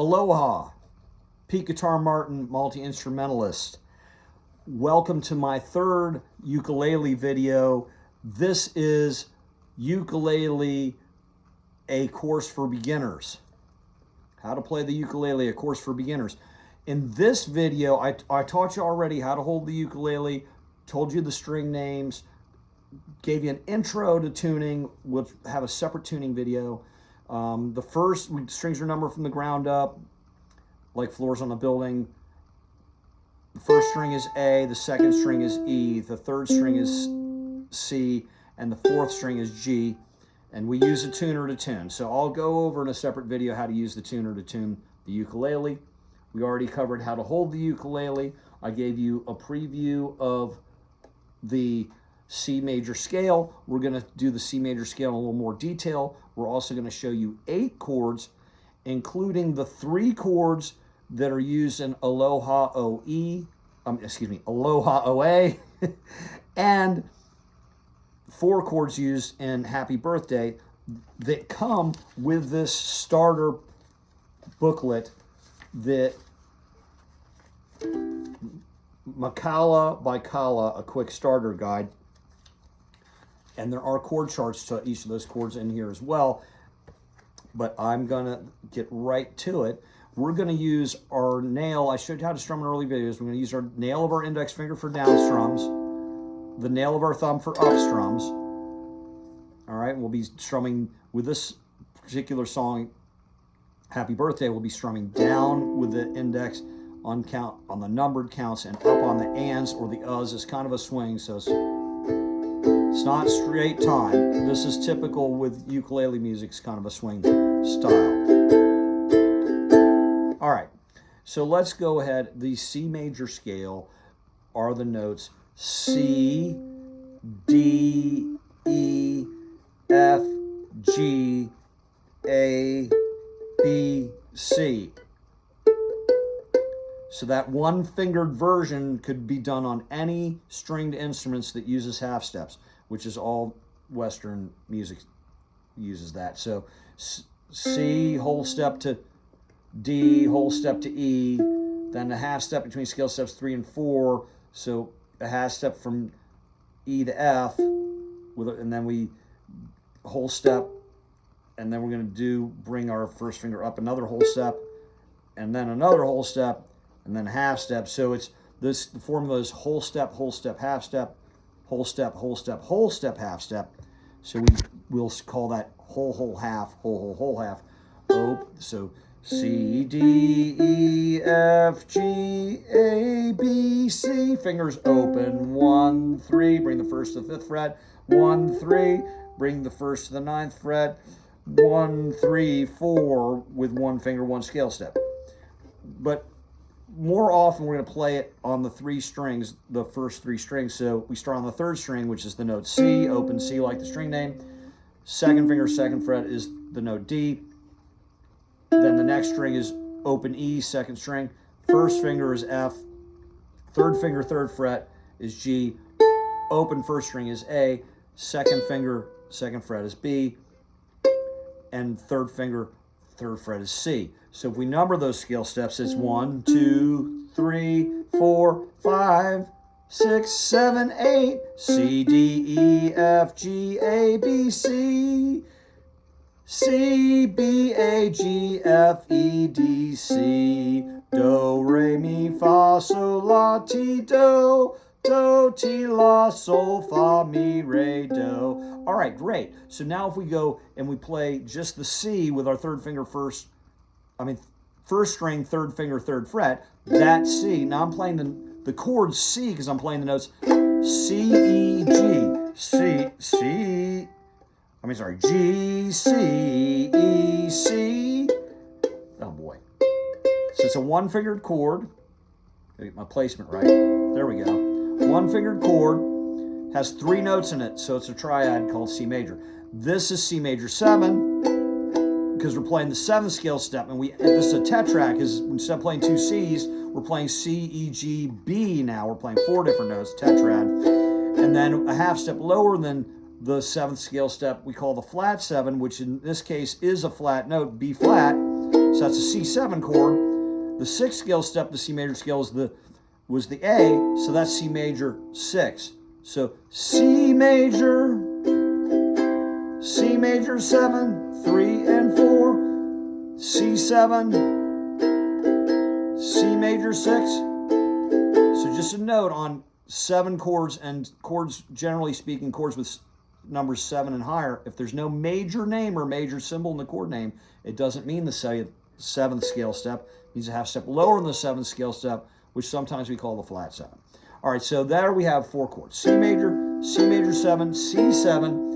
Aloha, Pete Guitar Martin, multi-instrumentalist. Welcome to my third ukulele video. This is Ukulele, a course for beginners. How to play the ukulele, a course for beginners. In this video, I taught you already how to hold the ukulele, told you the string names, gave you an intro to tuning. We'll have a separate tuning video. The first, strings are numbered from the ground up, like floors on a building. The first string is A, the second string is E, the third string is C, and the fourth string is G. And we use a tuner to tune. So I'll go over in a separate video how to use the tuner to tune the ukulele. We already covered how to hold the ukulele. I gave you a preview of the C major scale. We're going to do the C major scale in a little more detail. We're also going to show you 8 chords, including the 3 chords that are used in Aloha OE, Aloha OA, and 4 chords used in Happy Birthday that come with this starter booklet that Makala by Kala, a quick starter guide. And there are chord charts to each of those chords in here as well. But I'm going to get right to it. We're going to use our nail. I showed you how to strum in early videos. We're going to use our nail of our index finger for down strums, the nail of our thumb for up strums. All right, we'll be strumming with this particular song, Happy Birthday. We'll be strumming down with the index on the numbered counts and up on the ands or the uhs. It's kind of a swing, so it's not straight time. This is typical with ukulele music. It's kind of a swing style. All right, so let's go ahead. The C major scale are the notes C, D, E, F, G, A, B, C. So that one-fingered version could be done on any stringed instruments that uses half steps, which is all Western music uses that. So C, whole step to D, whole step to E, then the half step between scale steps 3 and 4. So a half step from E to F, and then we whole step, and then we're going to bring our first finger up another whole step, and then another whole step, and then half step. So it's the formula is whole step, half step, whole step, whole step, whole step, half step. So we'll call that whole half, whole half. So C, D, E, F, G, A, B, C. Fingers open. 1, 3. Bring the first to the 5th fret. 1, 3. Bring the first to the 9th fret. 1, 3, 4 with one finger, one scale step. But more often we're going to play it on the 3 strings, the first 3 strings. So we start on the 3rd string, which is the note C, open C like the string name. 2nd finger, 2nd fret is the note D. Then the next string is open E, 2nd string. 1st finger is F. 3rd finger, 3rd fret is G. Open 1st string is A. 2nd finger, 2nd fret is B. And 3rd finger, 3rd fret is C. So if we number those scale steps, it's 1, 2, 3, 4, 5, 6, 7, 8. C, D, E, F, G, A, B, C. C, B, A, G, F, E, D, C. Do, re, mi, fa, sol, la, ti, do. Do, ti, la, sol, fa, mi, re, do. All right, great. So now if we go and we play just the C with our 3rd finger first string, 3rd finger, 3rd fret, that C. Now I'm playing the chord C because I'm playing the notes C, E, G, G, C, E, C. Oh boy. So it's a one-fingered chord. Gotta get my placement right. There we go. One-fingered chord, has 3 notes in it, so it's a triad called C major. This is C major 7, because we're playing the 7th scale step, and this is a tetrack, because instead of playing 2 C's, we're playing C, E, G, B now. We're playing 4 different notes, tetrad. And then a half step lower than the 7th scale step we call the flat 7, which in this case is a flat note, B flat. So that's a C7 chord. The 6th scale step, the C major scale, was the A, so that's C major 6. So C major 7, 3 and 4, C7, C major 6. So just a note on 7 chords, and chords, generally speaking, chords with numbers 7 and higher, if there's no major name or major symbol in the chord name, it doesn't mean the 7th scale step. It means a half step lower than the 7th scale step, which sometimes we call the flat 7. All right, so there we have 4 chords. C major 7, C7.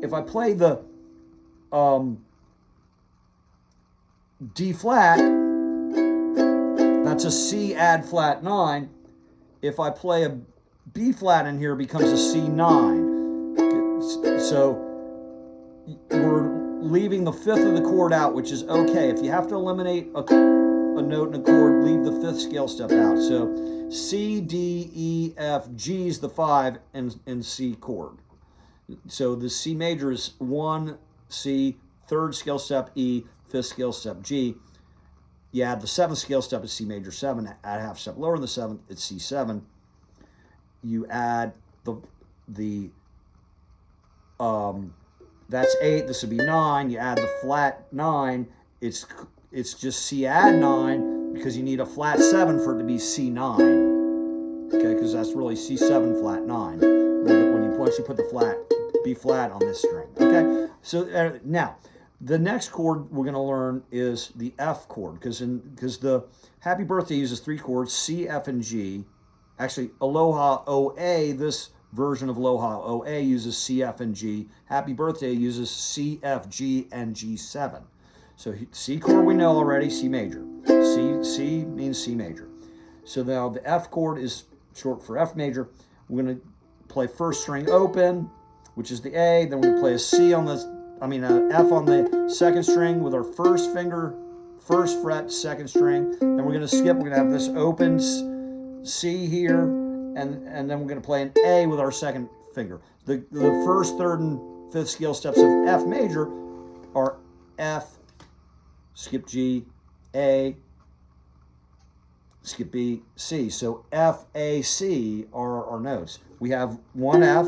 If I play the D flat, that's a C add flat 9. If I play a B flat in here, it becomes a C9. So we're leaving the 5th of the chord out, which is okay. If you have to eliminate a note in a chord, leave the 5th scale step out. So C, D, E, F, G is the 5 in C chord. So the C major is 1, C, 3rd scale step E, 5th scale step G. You add the 7th scale step, it's C major 7. Add a half step lower than the 7th, it's C7. You add that's 8, this would be 9. You add the flat 9, it's just C add 9, because you need a flat 7 for it to be C9. Okay, because that's really C7 flat 9. Once you put the B flat on this string. Okay, so now the next chord we're going to learn is the F chord, because the Happy Birthday uses 3 chords, C, F, and G. Actually, Aloha OA, this version of Aloha OA uses C, F, and G. Happy Birthday uses C, F, G, and G7. So C chord we know already, C major. C means C major. So now the F chord is short for F major. We're going to play first string open, which is the A. Then we're going to play a F on the 2nd string with our first finger, 1st fret, 2nd string. Then we're going to skip. We're going to have this open C here, and then we're going to play an A with our 2nd finger. The 1st, 3rd, and 5th scale steps of F major are F, skip G, A, skip B, C. So F, A, C are our notes. We have one F,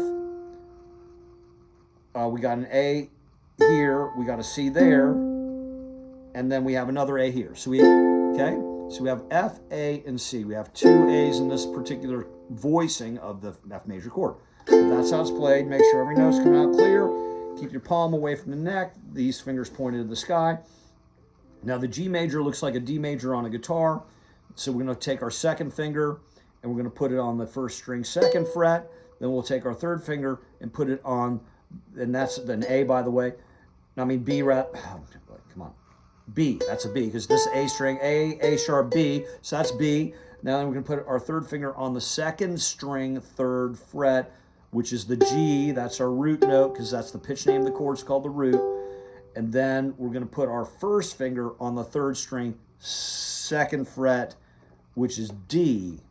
we got an A here, we got a C there, and then we have another A here. So we have F, A, and C. We have 2 A's in this particular voicing of the F major chord. So that's how it's played. Make sure every note's coming out clear. Keep your palm away from the neck. These fingers pointed to the sky. Now the G major looks like a D major on a guitar. So we're going to take our 2nd finger and we're going to put it on the 1st string 2nd fret. Then we'll take our 3rd finger and put it on, and that's an A, by the way. I mean B, come on. B, that's a B, because this A string, A sharp, B, so that's B. Now then we're going to put our 3rd finger on the 2nd string 3rd fret, which is the G. That's our root note, because that's the pitch name of the chord. It's called the root. And then we're going to put our 1st finger on the 3rd string 2nd fret, which is D.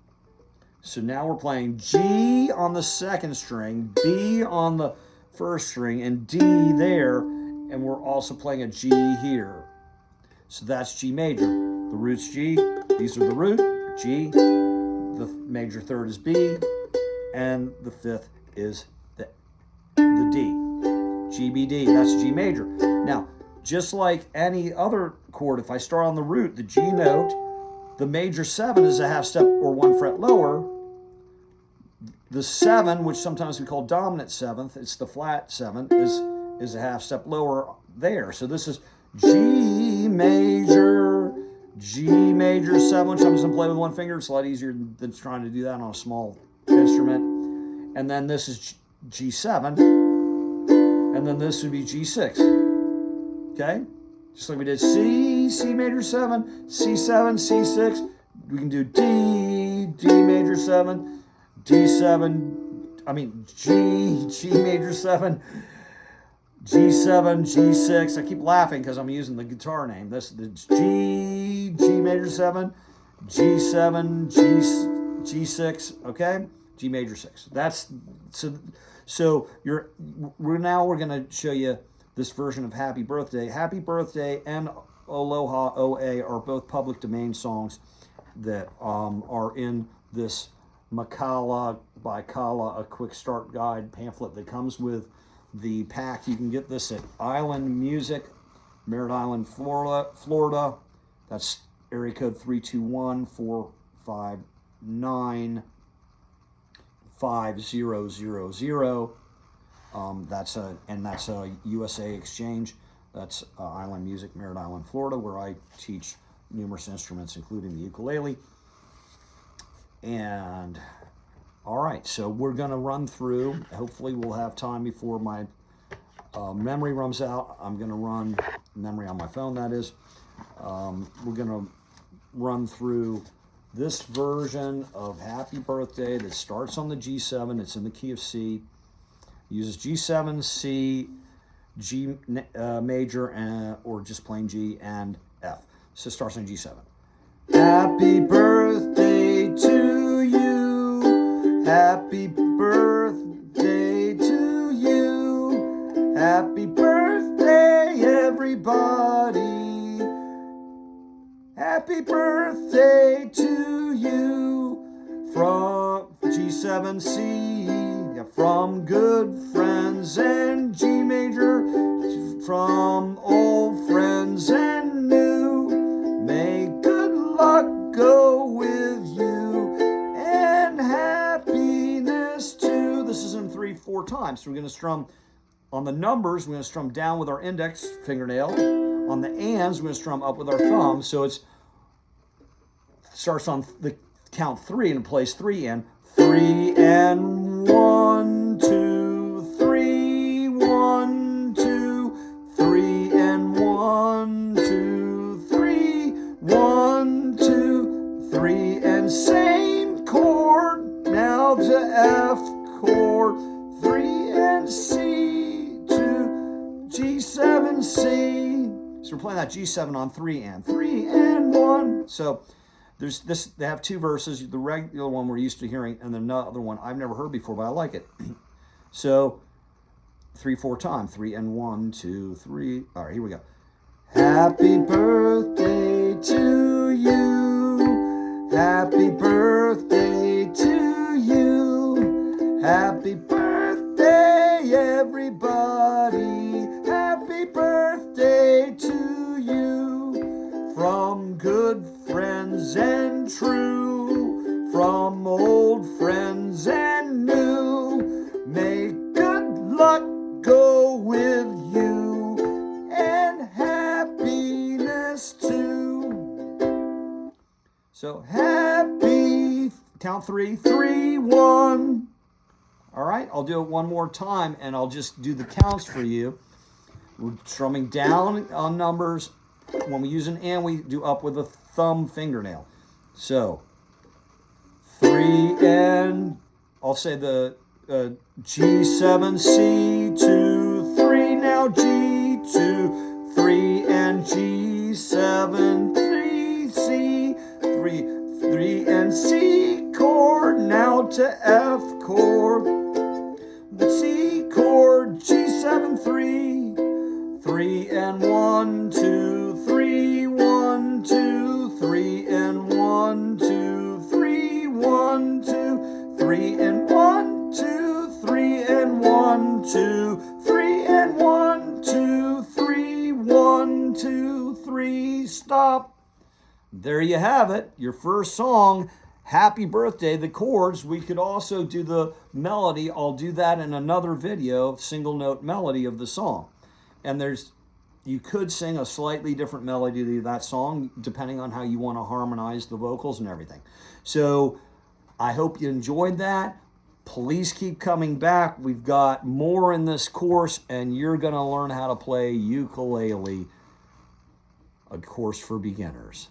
So now we're playing G on the 2nd string, B on the 1st string, and D there, and we're also playing a G here. So that's G major. The root's G, these are the root, G, the major 3rd is B, and the 5th is the D. G, B, D, that's G major. Now, just like any other chord, if I start on the root, the G note, the major 7 is a half step or 1 fret lower. The 7, which sometimes we call dominant 7th, it's the flat 7, is a half step lower there. So this is G major 7, which I'm just going to play with 1 finger. It's a lot easier than trying to do that on a small instrument. And then this is G7, and then this would be G6. Okay? Just like we did C major 7, C7, C6. We can do D major 7, G major 7, G7, G6. I keep laughing because I'm using the guitar name. This is G major 7, G7, G6, okay? G major 6. That's so we're going to show you this version of Happy Birthday. Happy Birthday and Aloha, OA are both public domain songs that are in this Makala by Kala, a quick start guide pamphlet that comes with the pack. You can get this at Island Music, Merritt Island, Florida. That's area code 321-459-5000. That's a USA exchange. That's Island Music, Merritt Island, Florida, where I teach numerous instruments, including the ukulele. And all right, so we're going to run through. Hopefully, we'll have time before my memory runs out. I'm going to run memory on my phone, that is. We're going to run through this version of Happy Birthday that starts on the G7. It's in the key of C. Uses G7, C, G major, or just plain G, and F. So it starts on G7. Happy birthday to you. Happy birthday to you. Happy birthday, everybody. Happy birthday to you. From G7C, from good friends, and G major, from old friends and new. May good luck go with you, and happiness too. This is in 3/4 times. So we're going to strum on the numbers. We're going to strum down with our index fingernail. On the ands, we're going to strum up with our thumb. So it starts on the count 3 and plays 3 and 3 and 1, 2, 3, 1, 2, 3 and 1, 2, 3, 1, 2, 3 and same chord. Now to F chord, 3 and C to G7 C. So we're playing that G7 on 3 and 1. So there's this, they have two verses, the regular one we're used to hearing, and another one I've never heard before, but I like it. So 3/4 time, 3 and 1, 2, 3. All right, here we go. Happy birthday to you. Happy birthday to you. Happy birthday, everybody. Happy birthday to you. From good friends and true, from old friends and new, may good luck go with you, and happiness too. So happy, count 3, 3, 1. All right, I'll do it one more time, and I'll just do the counts for you. We're strumming down on numbers. When we use an and, we do up with a thumb fingernail. So 3 and, I'll say the G7, C, 2, 3, now G, 2, 3 and G7, 3, C, 3 and C chord, now to F chord, C chord, G7, 3 and 1, 2, 3, 1, 2, 3 and 1, 2, 3, 1, 2, 3 and 1, 2, 3 and 1, 2, 3 and 1, 2, 3, 1, 2, 3, stop. There you have it, your first song, Happy Birthday, the chords. We could also do the melody. I'll do that in another video, single note melody of the song. And you could sing a slightly different melody to that song, depending on how you want to harmonize the vocals and everything. So I hope you enjoyed that. Please keep coming back. We've got more in this course, and you're going to learn how to play ukulele, a course for beginners.